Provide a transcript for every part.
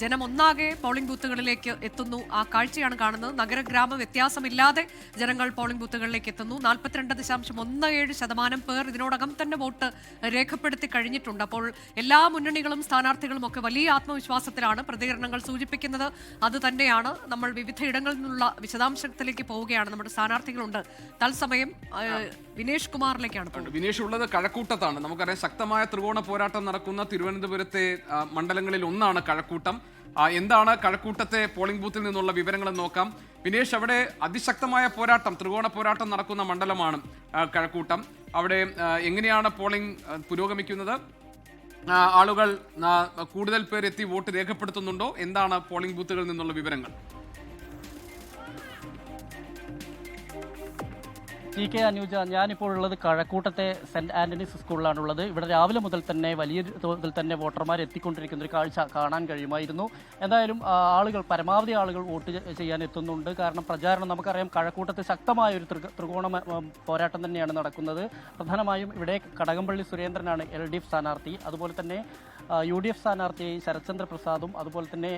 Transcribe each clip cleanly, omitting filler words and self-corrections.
ജനമൊന്നാകെ polling ബൂത്തുകളിലേക്ക് എത്തുന്നു. ആ കാഴ്ചയാണ് കാണുന്നത്. നഗരഗ്രാമ വ്യത്യാസമില്ലാതെ ജനങ്ങൾ പോളിംഗ് ബൂത്തുകളിലേക്ക് എത്തുന്നു. 42.17% പേർ ഇതിനോടകം തന്നെ വോട്ട് രേഖപ്പെടുത്തി കഴിഞ്ഞിട്ടുണ്ട്. അപ്പോൾ എല്ലാ മുന്നണികളും സ്ഥാനാർത്ഥികളും ഒക്കെ വലിയ ആത്മവിശ്വാസത്തിലാണ്. പ്രതികരണങ്ങൾ സൂചിപ്പിക്കുന്നത് അത് തന്നെയാണ്. നമ്മൾ വിവിധ ഇടങ്ങളിൽ നിന്നുള്ള വിശദാംശത്തിലേക്ക് പോവുകയാണ്. നമ്മുടെ സ്ഥാനാർത്ഥികളുണ്ട്. തത്സമയം വിനേഷ് കുമാറിലേക്കാണ്. വിനേഷ് ഉള്ളത് കഴക്കൂട്ടത്താണ്. നമുക്കറിയാം ശക്തമായ ത്രികോണ പോരാട്ടം നടക്കുന്ന തിരുവനന്തപുരത്തെ മണ്ഡലങ്ങളിൽ ഒന്നാണ് കഴക്കൂട്ടം. എന്താണ് കഴക്കൂട്ടത്തെ പോളിംഗ് ബൂത്തിൽ നിന്നുള്ള വിവരങ്ങൾ നോക്കാം. വിനേഷ്, അവിടെ അതിശക്തമായ പോരാട്ടം, ത്രികോണ പോരാട്ടം നടക്കുന്ന മണ്ഡലമാണ് കഴക്കൂട്ടം. അവിടെ എങ്ങനെയാണ് പോളിംഗ് പുരോഗമിക്കുന്നത്? ആളുകൾ കൂടുതൽ പേർ എത്തി വോട്ട് രേഖപ്പെടുത്തുന്നുണ്ടോ? എന്താണ് പോളിംഗ് ബൂത്തുകളിൽ നിന്നുള്ള വിവരങ്ങൾ? ടി കെ അനുജ, ഞാനിപ്പോൾ ഉള്ളത് കഴക്കൂട്ടത്തെ സെന്റ് ആന്റണീസ് സ്കൂളിലാണുള്ളത്. ഇവിടെ രാവിലെ മുതൽ തന്നെ വലിയ തോതിൽ തന്നെ വോട്ടർമാർ എത്തിക്കൊണ്ടിരിക്കുന്ന ഒരു കാഴ്ച കാണാൻ കഴിയുമായിരുന്നു. എന്തായാലും പരമാവധി ആളുകൾ വോട്ട് ചെയ്യാൻ എത്തുന്നുണ്ട്. കാരണം പ്രചാരണം, നമുക്കറിയാം കഴക്കൂട്ടത്തെ ശക്തമായ ഒരു ത്രികോണ പോരാട്ടം തന്നെയാണ് നടക്കുന്നത്. പ്രധാനമായും ഇവിടെ കടകംപള്ളി സുരേന്ദ്രനാണ് LDF സ്ഥാനാർത്ഥി. അതുപോലെ തന്നെ UDF സ്ഥാനാർത്ഥിയായി ശരത്ചന്ദ്ര പ്രസാദും അതുപോലെ തന്നെ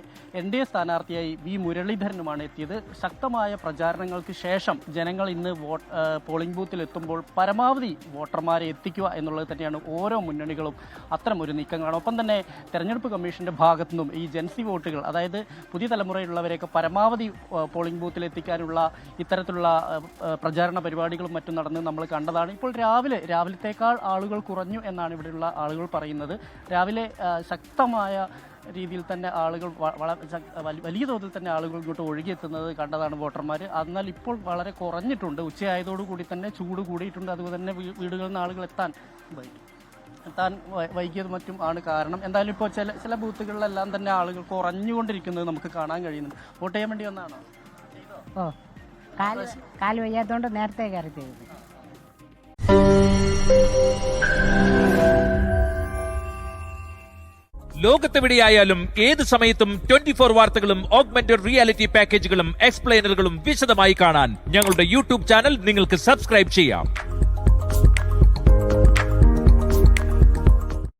NDA സ്ഥാനാർത്ഥിയായി V മുരളീധരനുമാണ് എത്തിയത്. ശക്തമായ പ്രചാരണങ്ങൾക്ക് ശേഷം ജനങ്ങൾ ഇന്ന് പോളിംഗ് ബൂത്തിൽ എത്തുമ്പോൾ പരമാവധി വോട്ടർമാരെ എത്തിക്കുക എന്നുള്ളത് തന്നെയാണ് ഓരോ മുന്നണികളും അത്തരം ഒരു നീക്കങ്ങളാണ്. ഒപ്പം തന്നെ തെരഞ്ഞെടുപ്പ് കമ്മീഷന്റെ ഭാഗത്തു നിന്നും ഈ ജൻസി വോട്ടുകൾ, അതായത് പുതിയ തലമുറയിലുള്ളവരെയൊക്കെ പരമാവധി പോളിംഗ് ബൂത്തിൽ എത്തിക്കാനുള്ള ഇത്തരത്തിലുള്ള പ്രചാരണ പരിപാടികളും മറ്റും നടന്ന് നമ്മൾ കണ്ടതാണ്. ഇപ്പോൾ രാവിലത്തേക്കാൾ ആളുകൾ കുറഞ്ഞു എന്നാണ് ഇവിടെയുള്ള ആളുകൾ പറയുന്നത്. രാവിലെ ശക്തമായ രീതിയിൽ തന്നെ ആളുകൾ വലിയ തോതിൽ തന്നെ ആളുകൾ ഇങ്ങോട്ട് ഒഴുകിയെത്തുന്നത് കണ്ടതാണ് വോട്ടർമാർ. എന്നാൽ ഇപ്പോൾ വളരെ കുറഞ്ഞിട്ടുണ്ട്. ഉച്ചയായതോടുകൂടി തന്നെ ചൂട് കൂടിയിട്ടുണ്ട്. അതുപോലെ തന്നെ വീടുകളിൽ നിന്ന് ആളുകൾ എത്താൻ വൈകിയത് മറ്റും ആണ് കാരണം. എന്തായാലും ഇപ്പോൾ ചില ബൂത്തുകളിലെല്ലാം തന്നെ ആളുകൾ കുറഞ്ഞുകൊണ്ടിരിക്കുന്നത് നമുക്ക് കാണാൻ കഴിയുന്നുണ്ട്. വോട്ട് ചെയ്യാൻ വേണ്ടി വന്നാണോ? കാല് വയ്യാത്തോണ്ട് നേരത്തെ കയറി ചെയ്തു. ലോകത്തെവിടെയായാലും ഏത് സമയത്തും 24 വാർത്തകളും ഓഗ്മെന്റഡ് റിയാലിറ്റി പാക്കേജുകളും എക്സ്പ്ലെയിനറുകളും വിശദമായി കാണാൻ ഞങ്ങളുടെ YouTube ചാനൽ നിങ്ങൾക്ക് സബ്സ്ക്രൈബ് ചെയ്യാം.